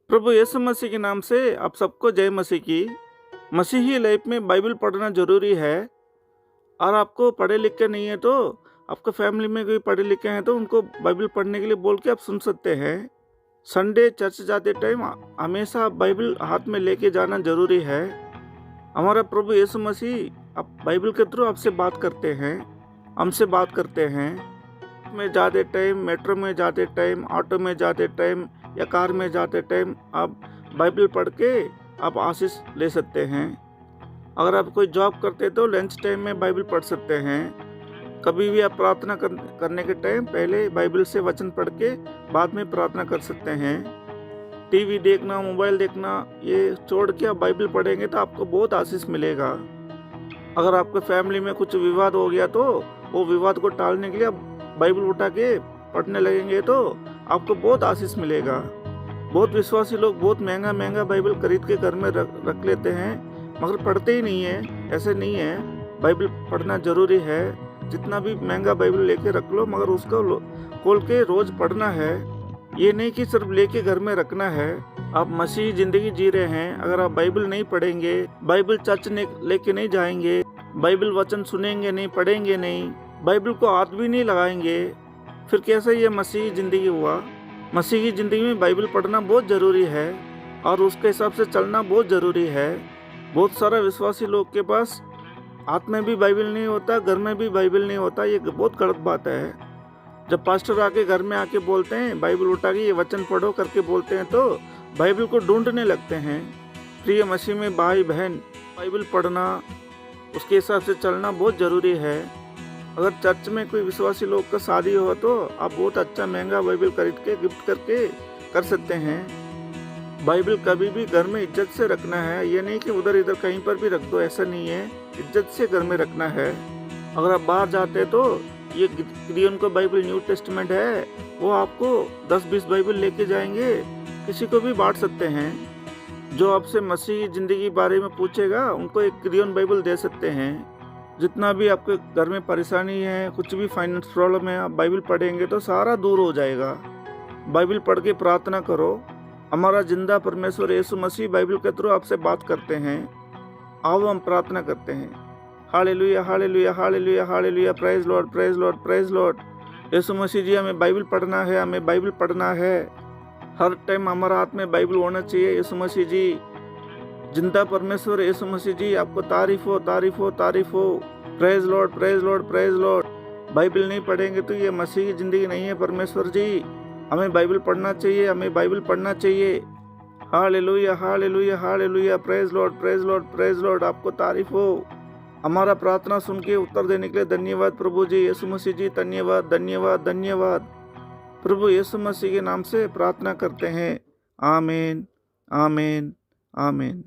प्रभु यीशु मसीह के नाम से आप सबको जय मसीह की। मसीही लाइफ में बाइबल पढ़ना ज़रूरी है। और आपको पढ़े लिखे नहीं है तो आपका फैमिली में कोई पढ़े लिखे हैं तो उनको बाइबल पढ़ने के लिए बोल के आप सुन सकते हैं। संडे चर्च जाते टाइम हमेशा बाइबल हाथ में लेके जाना ज़रूरी है। हमारा प्रभु यीशु मसीह आप बाइबल के थ्रू आपसे बात करते हैं, हमसे बात करते हैं। में जाते टाइम, मेट्रो में जाते टाइम, ऑटो में जाते टाइम या कार में जाते टाइम आप बाइबल पढ़ के आप आशीष ले सकते हैं। अगर आप कोई जॉब करते तो लंच टाइम में बाइबल पढ़ सकते हैं। कभी भी आप प्रार्थना करने के टाइम पहले बाइबल से वचन पढ़ के बाद में प्रार्थना कर सकते हैं। टीवी देखना, मोबाइल देखना ये छोड़ के आप बाइबल पढ़ेंगे तो आपको बहुत आशीष मिलेगा। अगर आपके फैमिली में कुछ विवाद हो गया तो वो विवाद को टालने के लिए आप बाइबल उठा के पढ़ने लगेंगे तो आपको बहुत आशीष मिलेगा। बहुत विश्वासी लोग बहुत महंगा महंगा बाइबल खरीद के घर में रख लेते हैं मगर पढ़ते ही नहीं है। ऐसे नहीं है, बाइबल पढ़ना जरूरी है। जितना भी महंगा बाइबल लेके रख लो मगर उसको खोल के रोज पढ़ना है। ये नहीं कि सिर्फ लेके घर में रखना है। आप मसीही जिंदगी जी रहे हैं, अगर आप बाइबल नहीं पढ़ेंगे, बाइबल चर्च लेके नहीं जाएंगे, बाइबल वचन सुनेंगे नहीं, पढ़ेंगे नहीं, बाइबल को हाथ भी नहीं लगाएंगे, फिर कैसे ये मसीही ज़िंदगी हुआ। मसीही ज़िंदगी में बाइबल पढ़ना बहुत ज़रूरी है और उसके हिसाब से चलना बहुत ज़रूरी है। बहुत सारा विश्वासी लोग के पास हाथ में भी बाइबल नहीं होता, घर में भी बाइबल नहीं होता। ये बहुत गलत बात है। जब पास्टर आके घर में आके बोलते हैं बाइबल उठा के ये वचन पढ़ो करके बोलते हैं तो बाइबल को ढूंढने लगते हैं। प्रिय मसीह में भाई बहन, बाइबल पढ़ना, उसके हिसाब से चलना बहुत ज़रूरी है। अगर चर्च में कोई विश्वासी लोग का शादी हो तो आप बहुत अच्छा महंगा बाइबल खरीद के गिफ्ट करके कर सकते हैं। बाइबल कभी भी घर में इज्जत से रखना है। ये नहीं कि उधर इधर कहीं पर भी रख दो, ऐसा नहीं है। इज्जत से घर में रखना है। अगर आप बाहर जाते तो ये गिdeon का बाइबल न्यू टेस्टमेंट है, वो आपको 10-20 बाइबल लेके जाएंगे, किसी को भी बांट सकते हैं। जो आपसे मसीही ज़िंदगी बारे में पूछेगा उनको एक गिdeon बाइबल दे सकते हैं। जितना भी आपके घर में परेशानी है, कुछ भी फाइनेंस प्रॉब्लम है, आप बाइबल पढ़ेंगे तो सारा दूर हो जाएगा। बाइबल पढ़ के प्रार्थना करो। हमारा जिंदा परमेश्वर यीशु मसीह बाइबल के थ्रू आपसे बात करते हैं। आओ हम प्रार्थना करते हैं। Hallelujah, hallelujah, hallelujah, hallelujah, praise Lord, praise Lord, praise Lord. Yeshu Masih ji, हमें बाइबल पढ़ना है, हमें बाइबल पढ़ना है। हर टाइम हमारा हाथ में बाइबल होना चाहिए। यीशु मसीह जी, जिंदा परमेश्वर यीशु मसीह जी, आपको तारीफ हो, तारीफ हो, तारीफ हो। Praise Lord, praise Lord, praise Lord. Bible नहीं पढ़ेंगे तो ये मसीह की ज़िंदगी नहीं है। परमेश्वर जी, हमें बाइबल पढ़ना चाहिए, हमें बाइबल पढ़ना चाहिए। Hallelujah, hallelujah, hallelujah, praise Lord, praise Lord, praise Lord. आपको तारीफ हो। हमारा प्रार्थना सुन के उत्तर देने के लिए धन्यवाद प्रभु जी। यीशु मसीह जी, धन्यवाद, धन्यवाद, धन्यवाद। प्रभु यीशु मसीह के नाम से प्रार्थना करते हैं। आमीन, आमीन, आमीन।